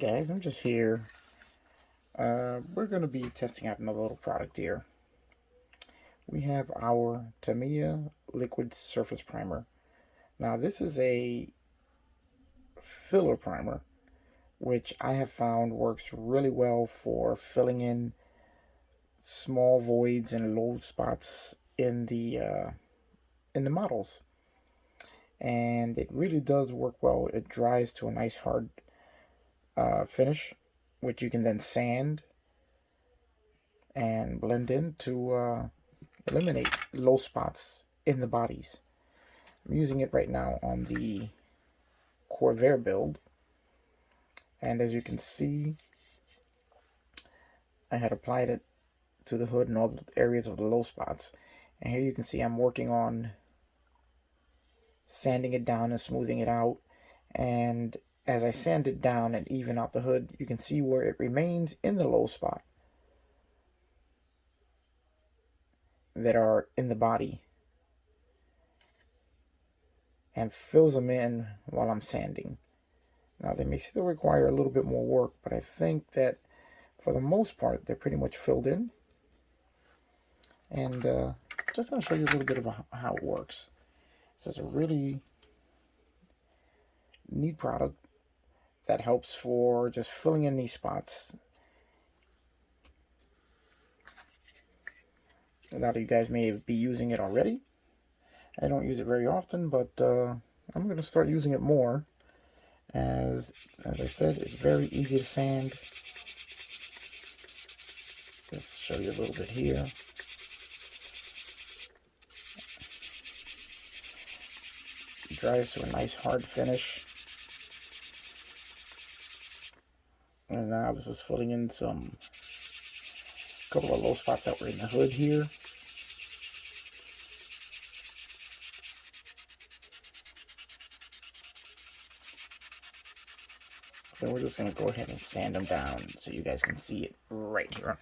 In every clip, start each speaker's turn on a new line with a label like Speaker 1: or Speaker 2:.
Speaker 1: guys, I'm just here. We're going to be testing out another little product here. We have our Tamiya Liquid Surface Primer. Now this is a filler primer, which I have found works really well for filling in small voids and low spots in the models. And it really does work well. It dries to a nice hard finish, which you can then sand and blend in to eliminate low spots in the bodies. I'm using it right now on the Corvair build, and as you can see, I had applied it to the hood and all the areas of the low spots, and here you can see I'm working on sanding it down and smoothing it out. And as I sand it down and even out the hood, you can see where it remains in the low spot that are in the body and fills them in while I'm sanding. Now they may still require a little bit more work, but I think that for the most part they're pretty much filled in. And just going to show you a little bit of how it works. So it's a really neat product that helps for just filling in these spots. A lot of you guys may be using it already. I don't use it very often, but I'm going to start using it more. As I said, it's very easy to sand. Let's show you a little bit here. It dries to a nice hard finish. And now this is filling in a couple of low spots that were in the hood here. Then we're just going to go ahead and sand them down so you guys can see it right here.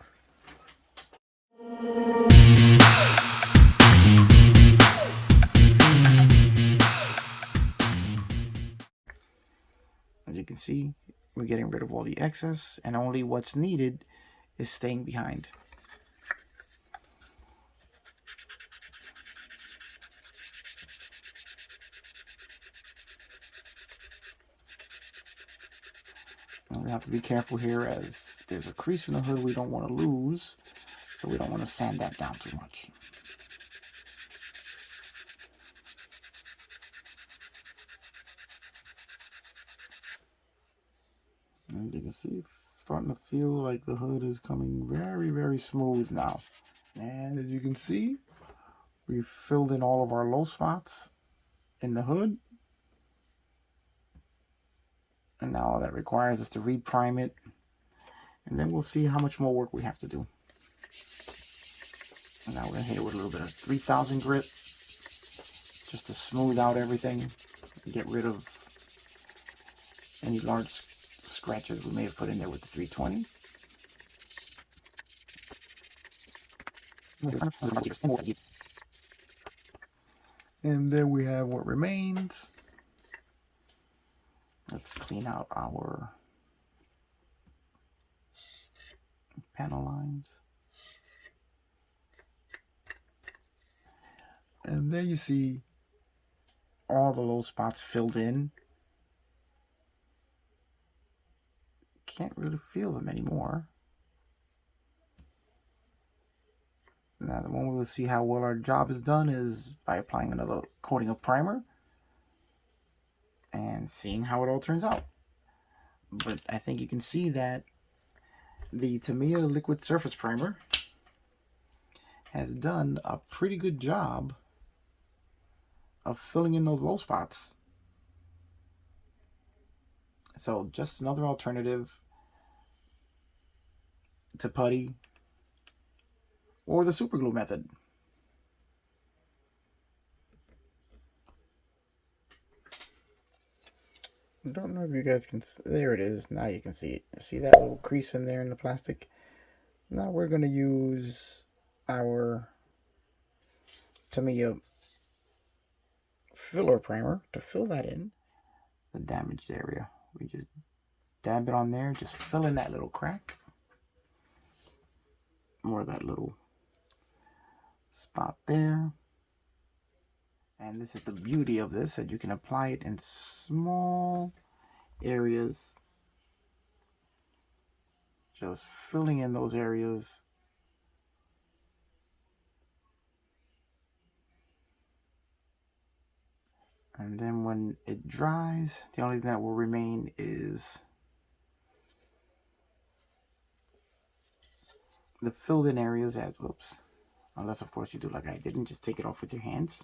Speaker 1: As you can see, we're getting rid of all the excess, and only what's needed is staying behind. And we have to be careful here, as there's a crease in the hood we don't want to lose, so we don't want to sand that down too much. And you can see, starting to feel like the hood is coming very, very smooth now. And as you can see, we've filled in all of our low spots in the hood. And now all that requires is to reprime it. And then we'll see how much more work we have to do. And now we're going to hit it with a little bit of 3000 grit, just to smooth out everything and get rid of any large scratches we may have put in there with the 320. And then we have what remains. Let's clean out our panel lines. And there you see all the low spots filled in. Can't really feel them anymore. Now the one we will see how well our job is done is by applying another coating of primer and seeing how it all turns out. But I think you can see that the Tamiya Liquid Surface Primer has done a pretty good job of filling in those low spots. So just another alternative to putty or the super glue method. I don't know if you guys can, there it is, now you can see it. See that little crease in there in the plastic? Now we're going to use our Tamiya filler primer to fill that in, the damaged area. We just dab it on there, just fill in that little crack. Or that little spot there. And this is the beauty of this, that you can apply it in small areas. Just filling in those areas. And then when it dries, the only thing that will remain is the filled in areas. Whoops. Unless, of course, you do like I did and just take it off with your hands.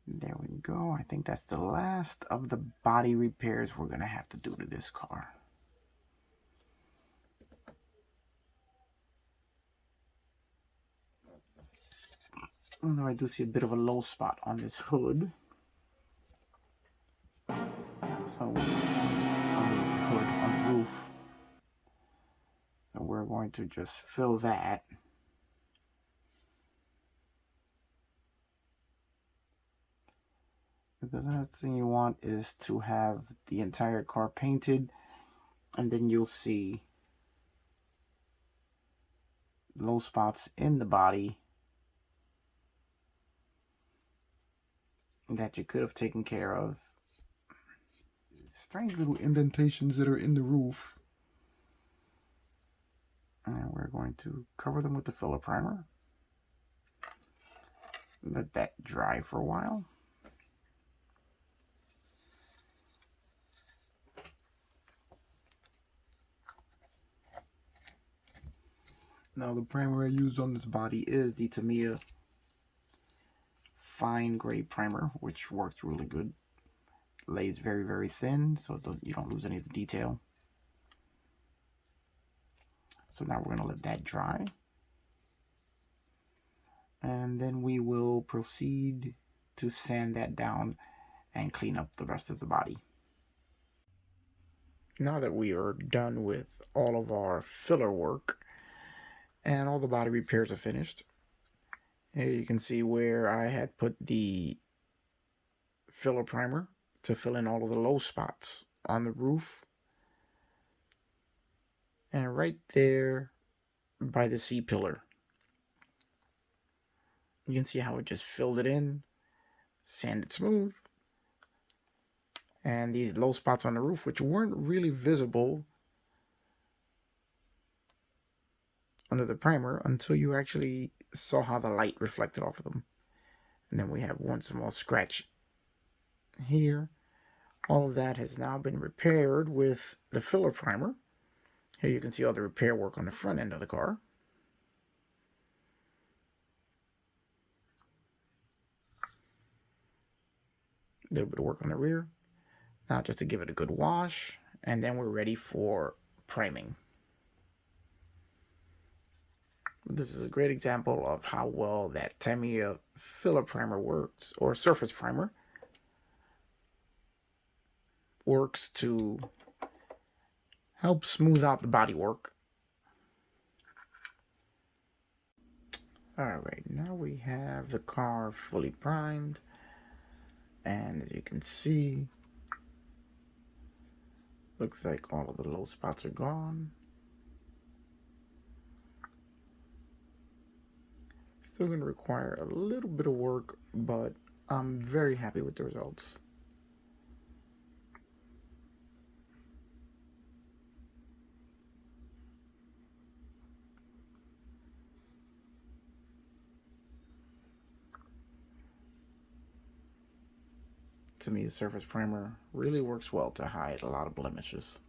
Speaker 1: There we go. I think that's the last of the body repairs we're going to have to do to this car. Although I do see a bit of a low spot on this hood. So, on the hood, on the roof. And we're going to just fill that. The last thing you want is to have the entire car painted, and then you'll see low spots in the body that you could have taken care of. Strange little indentations that are in the roof. And we're going to cover them with the filler primer. Let that dry for a while. Now the primer I used on this body is the Tamiya fine gray primer, which works really good. Lays very, very thin, so you don't lose any of the detail. So now we're going to let that dry. And then we will proceed to sand that down and clean up the rest of the body. Now that we are done with all of our filler work and all the body repairs are finished, here you can see where I had put the filler primer to fill in all of the low spots on the roof. And right there by the C-pillar, you can see how it just filled it in, sanded smooth. And these low spots on the roof, which weren't really visible under the primer until you actually saw how the light reflected off of them. And then we have one small scratch here. All of that has now been repaired with the filler primer. Here you can see all the repair work on the front end of the car. A little bit of work on the rear. Now just to give it a good wash, and then we're ready for priming. This is a great example of how well that Tamiya filler primer works, or surface primer works to help smooth out the bodywork. Alright, now we have the car fully primed, and as you can see, looks like all of the low spots are gone. Still going to require a little bit of work, but I'm very happy with the results. To me, the surface primer really works well to hide a lot of blemishes.